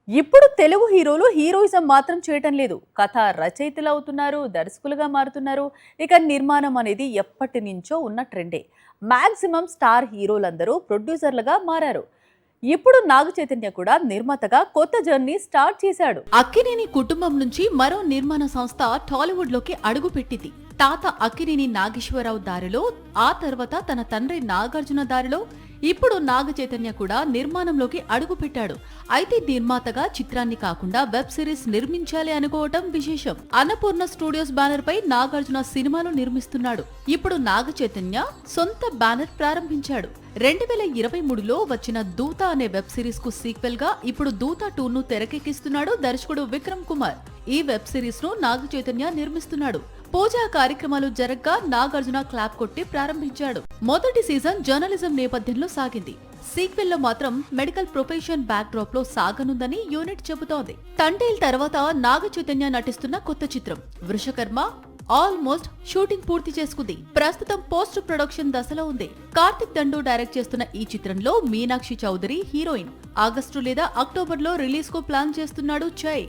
ఇప్పుడు తెలుగు హీరోలు హీరోయిజం మాత్రం చేయటం లేదు. కథ రచయితలు అవుతున్నారు, దర్శకులుగా మారుతున్నారు. ఇక నిర్మాణం అనేది ఎప్పటి నుంచో ఉన్న ట్రెండే. మాక్సిమం స్టార్ హీరోలందరూ ప్రొడ్యూసర్లుగా మారారు. ఇప్పుడు నాగ చైతన్య కూడా నిర్మాతగా కొత్త జర్నీ స్టార్ట్ చేశాడు. అక్కినేని కుటుంబం నుంచి మరో నిర్మాణ సంస్థ టాలీవుడ్ లోకి అడుగుపెట్టింది. తాత అక్కినేని నాగేశ్వరరావు దారిలో, ఆ తర్వాత తన తండ్రి నాగార్జున దారిలో ఇప్పుడు నాగ చైతన్య కూడా నిర్మాణంలోకి అడుగుపెట్టాడు. అయితే నిర్మాతగా చిత్రాన్ని కాకుండా వెబ్ సిరీస్ నిర్మించాలి అనుకోవటం విశేషం. అన్నపూర్ణ స్టూడియోస్ బ్యానర్ పై నాగార్జున సినిమాలు నిర్మిస్తున్నాడు. ఇప్పుడు నాగ చైతన్య సొంత బ్యానర్ ప్రారంభించాడు. 2023లో వచ్చిన దూత అనే వెబ్ సిరీస్ కు సీక్వెల్ గా ఇప్పుడు దూత 2ను తెరకెక్కిస్తున్నాడు దర్శకుడు విక్రమ్ కుమార్. ఈ వెబ్ సిరీస్ ను నాగ చైతన్య నిర్మిస్తున్నాడు. పూజా కార్యక్రమాలు జరగ్గా నాగార్జున క్లాప్ కొట్టి ప్రారంభించాడు. మొదటి సీజన్ జర్నలిజం నేపథ్యంలో సాగింది. సీక్వెల్ లో మాత్రం మెడికల్ ప్రొఫెషన్ బ్యాక్ డ్రాప్ లో సాగనుందని యూనిట్ చెబుతోంది. తండేల్ తర్వాత నాగ చైతన్య నటిస్తున్న కొత్త చిత్రం వృషకర్మ ఆల్మోస్ట్ షూటింగ్ పూర్తి చేసుకుంది. ప్రస్తుతం పోస్ట్ ప్రొడక్షన్ దశలో ఉంది. కార్తిక్ దండు డైరెక్ట్ చేస్తున్న ఈ చిత్రంలో మీనాక్షి చౌదరి హీరోయిన్. ఆగస్టు లేదా అక్టోబర్ లో రిలీజ్ కు ప్లాన్ చేస్తున్నాడు చై.